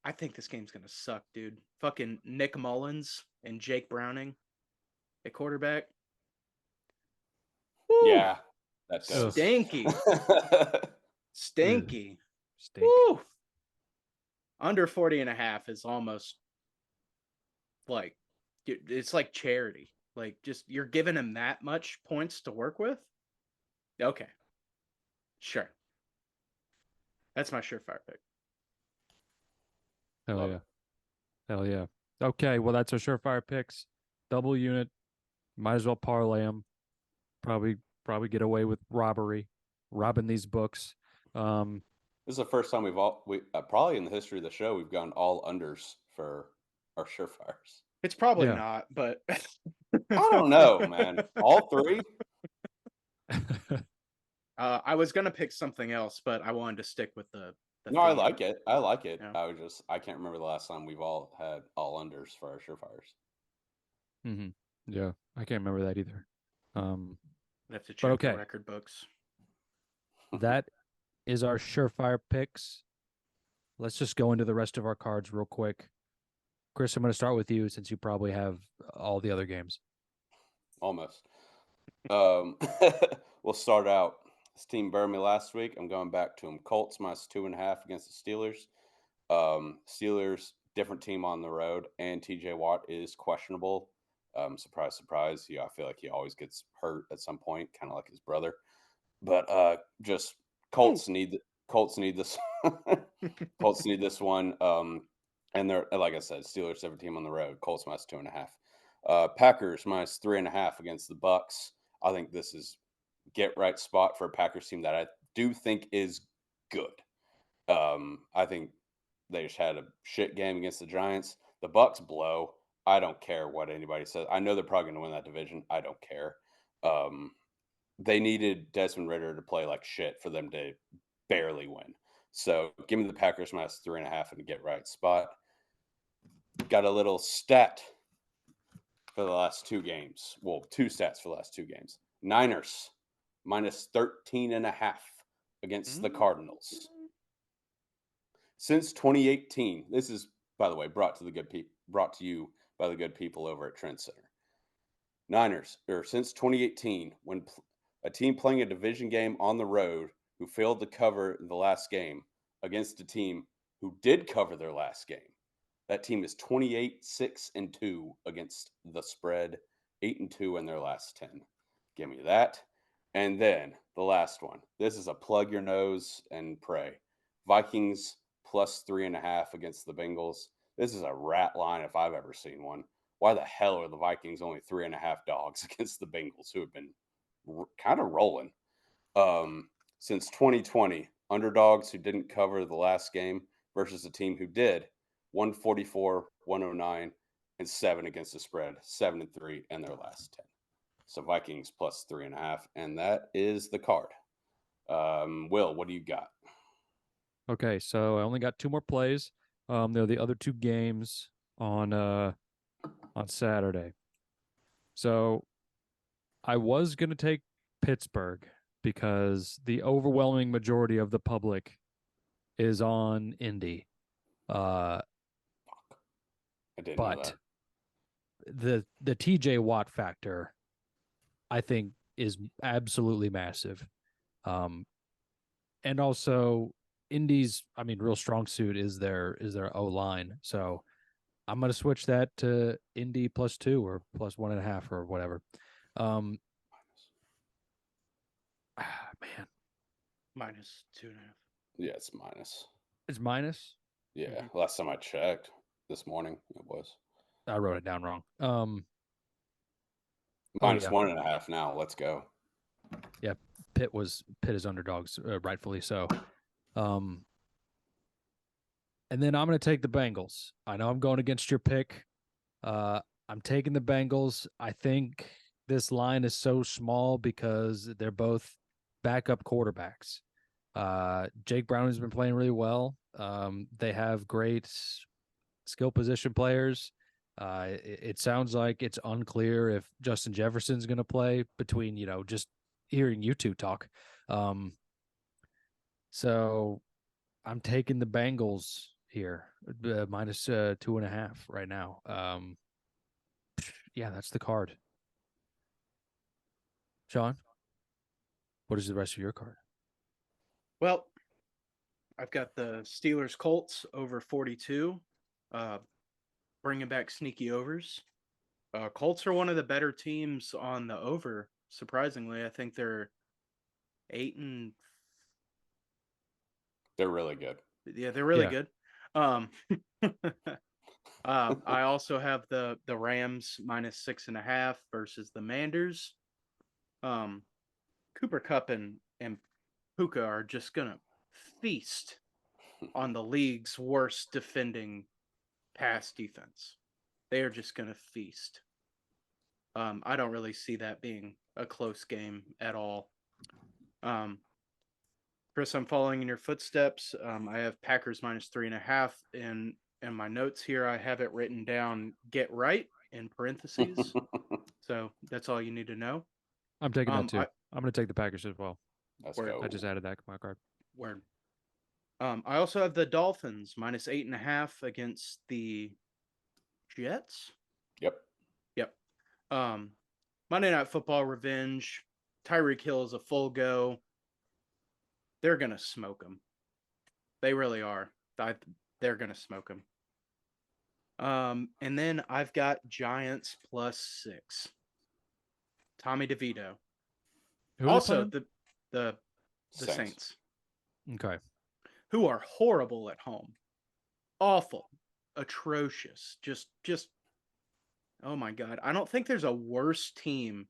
C: I think this game's gonna suck, dude. Fucking Nick Mullins and Jake Browning at quarterback. Woo!
B: Yeah, that does.
C: Stinky. Stinky.
A: Stink.
C: Woo! Under 40.5 is almost like, it's like charity. Like, just you're giving him that much points to work with. Okay, sure. That's my surefire pick.
A: Hell yeah. Okay, well, that's our surefire picks. Double unit. Might as well parlay them. Probably get away with robbing these books.
B: This is the first time we probably in the history of the show we've gone all unders for our surefires.
C: It's probably not, but
B: I don't know, man. All three.
C: I was gonna pick something else, but I wanted to stick with the
B: no, I like it. I like it.
C: Yeah.
B: I can't remember the last time we've all had all unders for our surefires.
A: Mm-hmm. Yeah, I can't remember that either.
C: I have to check the record books.
A: That is our surefire picks. Let's just go into the rest of our cards real quick. Chris, I'm going to start with you since you probably have all the other games.
B: Almost. We'll start out. This team burned me last week. I'm going back to them. Colts minus 2.5 against the Steelers. Steelers, different team on the road, and TJ Watt is questionable. Surprise, surprise. I feel like he always gets hurt at some point, kind of like his brother. But just Colts need this. Colts need this one. And they're, like I said, Steelers 17 on the road. Colts minus 2.5. Packers minus 3.5 against the Bucks. I think this is get right spot for a Packers team that I do think is good. I think they just had a shit game against the Giants. The Bucks blow. I don't care what anybody says. I know they're probably going to win that division. I don't care. They needed Desmond Ridder to play like shit for them to barely win. So give me the Packers minus 3.5 and get right spot. Got a little stat for the last two games. Well, two stats for the last two games. Niners minus 13.5 against the Cardinals. Since 2018, this is, by the way, brought to you by the good people over at Trend Center. Niners, or since 2018, when a team playing a division game on the road who failed to cover the last game against a team who did cover their last game, that team is 28-6-2 against the spread, 8-2 in their last 10. Give me that. And then the last one. This is a plug your nose and pray. Vikings plus 3.5 against the Bengals. This is a rat line if I've ever seen one. Why the hell are the Vikings only 3.5 dogs against the Bengals, who have been kind of rolling? Since 2020, underdogs who didn't cover the last game versus a team who did, 144, 109, and 7 against the spread, 7-3 in their last 10. So Vikings plus 3.5, and that is the card. Will, what do you got?
A: Okay, so I only got two more plays. They're the other two games on Saturday. So I was gonna take Pittsburgh because the overwhelming majority of the public is on Indy.
B: I didn't know
A: that. The TJ Watt factor, I think, is absolutely massive. And also Indy's, real strong suit is their O-line. So I'm going to switch that to Indy +2 or +1.5 or whatever. Man.
C: -2.5.
B: Yeah, it's minus.
A: It's minus?
B: Yeah, last time I checked this morning, it was.
A: I wrote it down wrong.
B: -1.5 now. Let's go.
A: Yeah, Pitt is underdogs, rightfully so. And then I'm going to take the Bengals. I know I'm going against your pick. I'm taking the Bengals. I think this line is so small because they're both backup quarterbacks. Jake Brown has been playing really well. They have great skill position players. It sounds like it's unclear if Justin Jefferson's going to play between, just hearing you two talk. So I'm taking the Bengals here, -2.5 right now. Yeah, that's the card. Sean, what is the rest of your card?
C: Well, I've got the Steelers Colts over 42, bringing back sneaky overs. Colts are one of the better teams on the over. Surprisingly, I think they're 8 and.
B: They're really good.
C: Yeah, they're really good. I also have the Rams -6.5 versus the Manders. Cooper Kupp and Puka are just gonna feast on the league's worst defending pass defense. They are just gonna feast. I don't really see that being a close game at all. Chris, I'm following in your footsteps. I have Packers -3.5 in my notes here. I have it written down, get right in parentheses. So that's all you need to know.
A: I'm taking that too. I'm going to take the Packers as well.
B: Let's go.
A: I just added that to my card.
C: Word. I also have the Dolphins -8.5 against the Jets.
B: Yep.
C: Monday Night Football revenge. Tyreek Hill is a full go. They're going to smoke them. They really are. They're going to smoke them. And then I've got Giants +6. Tommy DeVito. Also, the Saints.
A: Okay.
C: Who are horrible at home. Awful. Atrocious. Just oh my God. I don't think there's a worse team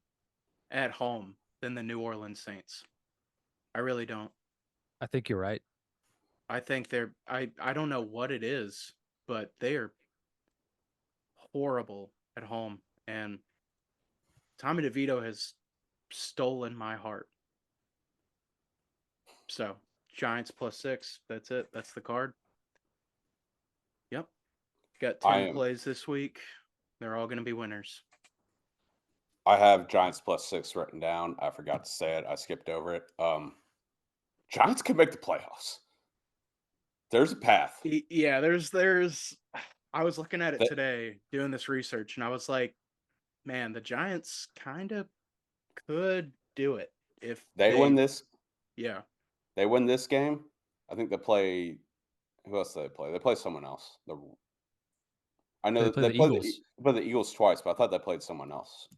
C: at home than the New Orleans Saints. I really don't.
A: I think you're right.
C: I think I don't know what it is, but they are horrible at home. And Tommy DeVito has stolen my heart. So Giants +6. That's it. That's the card. Yep. Got 10 plays this week. They're all going to be winners.
B: I have Giants +6 written down. I forgot to say it. I skipped over it. Giants can make the playoffs. There's a path.
C: Yeah, there's. I was looking at it today, doing this research, and I was like, man, the Giants kind of could do it if
B: they win this.
C: Yeah,
B: they win this game. I think they play. Who else do they play? They play someone else. I know they play the Eagles twice, but I thought they played someone else.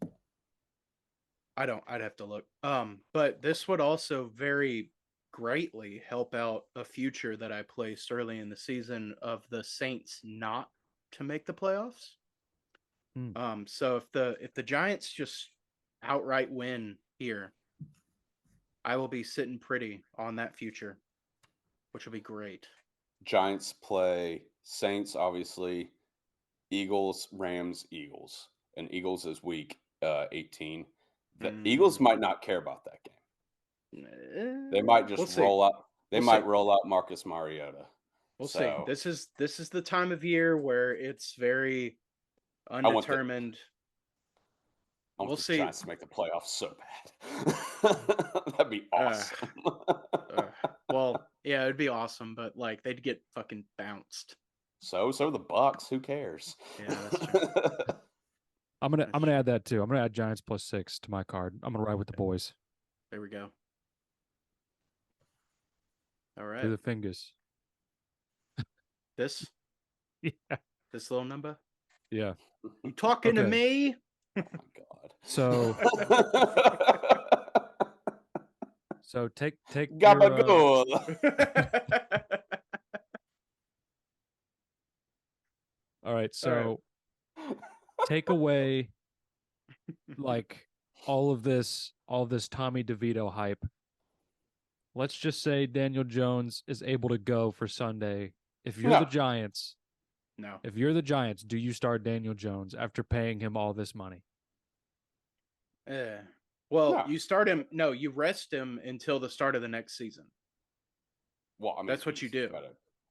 C: I'd have to look. But this would also very greatly help out a future that I placed early in the season of the Saints not to make the playoffs. So if the Giants just outright win here, I will be sitting pretty on that future, which will be great.
B: Giants play Saints, obviously. Eagles, Rams, Eagles. And Eagles is week 18. The Eagles might not care about that game. They might just roll out. They might roll out Marcus Mariota.
C: We'll see. This is the time of year where it's very undetermined.
B: We'll see. Giants to make the playoffs so bad. That'd be awesome.
C: Well, yeah, it'd be awesome, but like they'd get fucking bounced.
B: So the Bucks. Who cares?
C: Yeah, that's true.
A: I'm gonna add that too. I'm gonna add Giants +6 to my card. I'm gonna ride with the boys.
C: There we go. All right.
A: Do the fingers.
C: This?
A: Yeah.
C: This little number?
A: Yeah.
C: You talking to me?
B: Oh my god.
A: So take your
B: Gabagool.
A: all right, so take away like all of this Tommy DeVito hype. Let's just say Daniel Jones is able to go for Sunday. If you're
B: No.
A: the Giants,
C: No.
A: if you're the Giants, do you start Daniel Jones after paying him all this money?
C: Well,
B: No.
C: you start him. No, you rest him until the start of the next season.
B: Well, I mean,
C: that's what you do.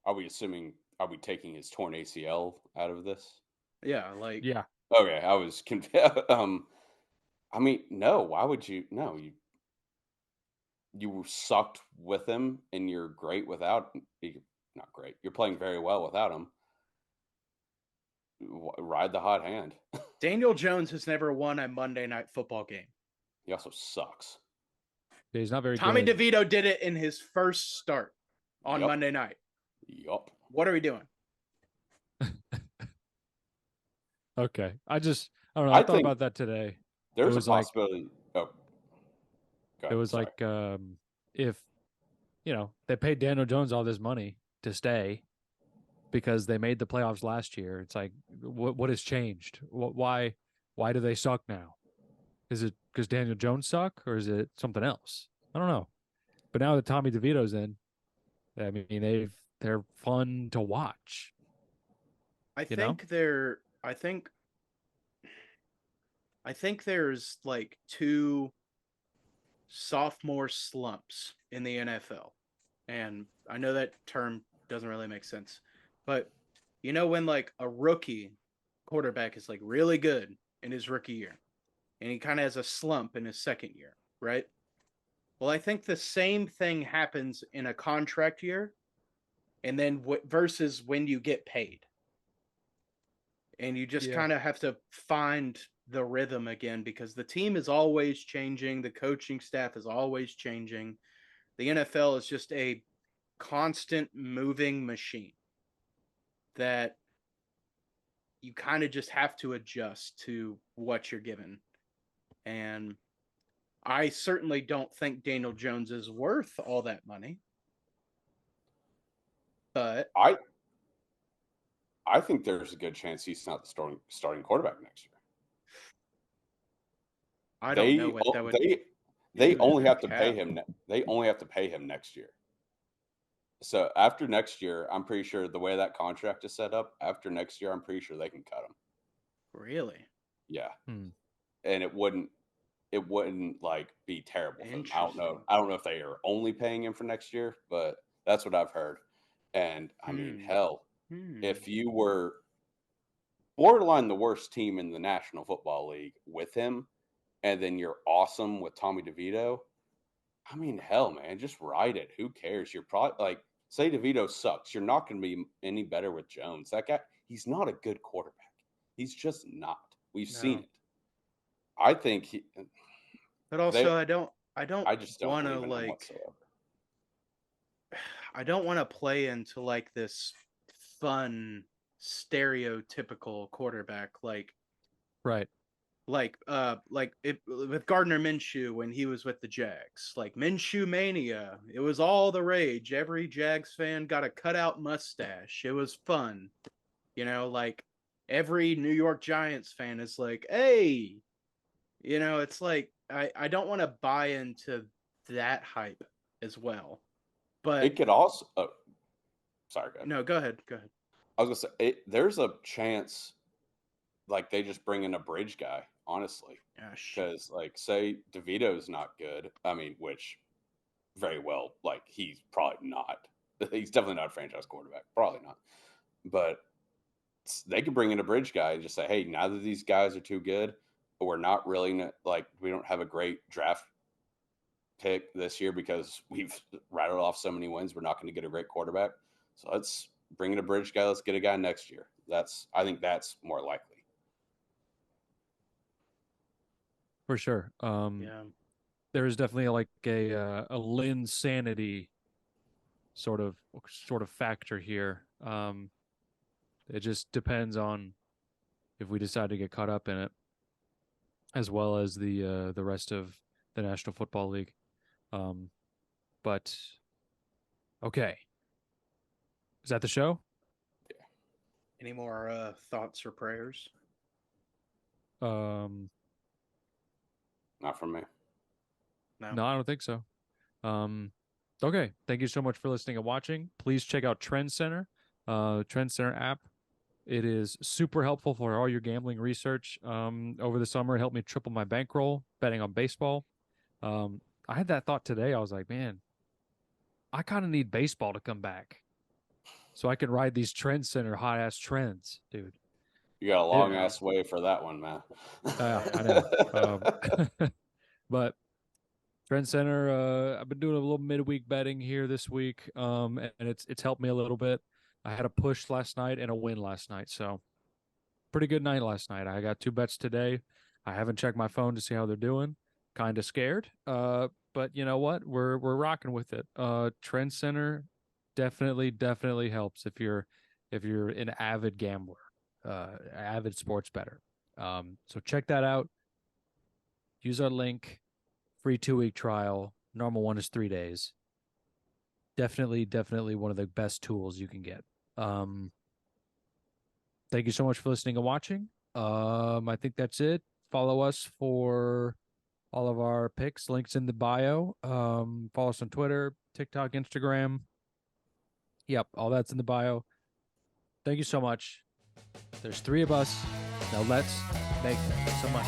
B: Are we assuming? Are we taking his torn ACL out of this?
C: Yeah, like
A: Yeah.
B: Okay, I was confused. I mean, no. Why would you? No, you sucked with him, and you're great without. Not great. You're playing very well without him. Ride the hot hand.
C: Daniel Jones has never won a Monday Night Football game.
B: He also sucks.
A: Yeah, he's not very
C: Tommy
A: good.
C: DeVito did it in his first start on Monday night.
B: Yup.
C: What are we doing?
A: Okay. I don't know. I thought about that today.
B: There's a possibility.
A: It was like if they paid Daniel Jones all this money to stay because they made the playoffs last year. It's like what has changed? Why do they suck now? Is it because Daniel Jones suck, or is it something else? I don't know. But now that Tommy DeVito's in, I mean they're fun to watch.
C: I think there's like two sophomore slumps in the NFL. And I know that term doesn't really make sense. But when like a rookie quarterback is like really good in his rookie year and he kind of has a slump in his second year, right? Well, I think the same thing happens in a contract year and then versus when you get paid. And you just kind of have to find the rhythm again because the team is always changing. The coaching staff is always changing. The NFL is just a constant moving machine that you kind of just have to adjust to what you're given. And I certainly don't think Daniel Jones is worth all that money. But
B: I think there's a good chance he's not the starting quarterback next year.
C: I don't know what that would.
B: They only have to pay him. They only have to pay him next year. So after next year, I'm pretty sure the way that contract is set up, after next year, I'm pretty sure they can cut him.
C: Really?
B: Yeah. And it wouldn't like be terrible for them. I don't know if they are only paying him for next year, but that's what I've heard. And I mean, hell, if you were borderline the worst team in the National Football League with him, and then you're awesome with Tommy DeVito, I mean, hell, man, just ride it. Who cares? You're probably like, say DeVito sucks. You're not going to be any better with Jones. That guy, he's not a good quarterback. He's just not. We've seen it. I think he.
C: But also, I just don't
B: want to like. Whatsoever.
C: I don't want to play into like this fun stereotypical quarterback like.
A: Right.
C: Like with Gardner Minshew when he was with the Jags, like Minshew mania. It was all the rage. Every Jags fan got a cutout mustache. It was fun. Like every New York Giants fan is like, hey, it's like, I don't want to buy into that hype as well. But
B: it could also, sorry, go ahead.
C: No, go ahead.
B: I was going to say, there's a chance like they just bring in a bridge guy. Honestly, because like say DeVito's not good. I mean, which very well, like he's probably not. He's definitely not a franchise quarterback. Probably not. But they could bring in a bridge guy and just say, hey, now that these guys are too good, we're not really like we don't have a great draft pick this year because we've rattled off so many wins. We're not going to get a great quarterback. So let's bring in a bridge guy. Let's get a guy next year. I think that's more likely.
A: For sure. There is definitely like a Lynn sanity sort of factor here. It just depends on if we decide to get caught up in it, as well as the rest of the National Football League. But okay, is that the show?
B: Yeah.
C: Any more thoughts or prayers?
B: Not from me.
A: No, I don't think so. Okay, thank you so much for listening and watching. Please check out Trend Center, Trend Center app. It is super helpful for all your gambling research. Over the summer, it helped me triple my bankroll betting on baseball. I had that thought today. I was like, man, I kind of need baseball to come back so I can ride these Trend Center hot ass trends, dude.
B: You got a long ass way for that one, man.
A: I know. But Trend Center, I've been doing a little midweek betting here this week, and it's helped me a little bit. I had a push last night and a win last night, so pretty good night last night. I got 2 bets today. I haven't checked my phone to see how they're doing. Kind of scared, but you know what? We're rocking with it. Trend Center definitely helps if you're an avid gambler, avid sports bettor. So check that out. Use our link. Free 2-week trial. Normal one is 3 days. Definitely one of the best tools you can get. Thank you so much for listening and watching. I think that's it. Follow us for all of our picks. Links in the bio. Follow us on Twitter, TikTok, Instagram. Yep, all that's in the bio. Thank you so much. There's 3 of us. Now let's make them. Thank you so much.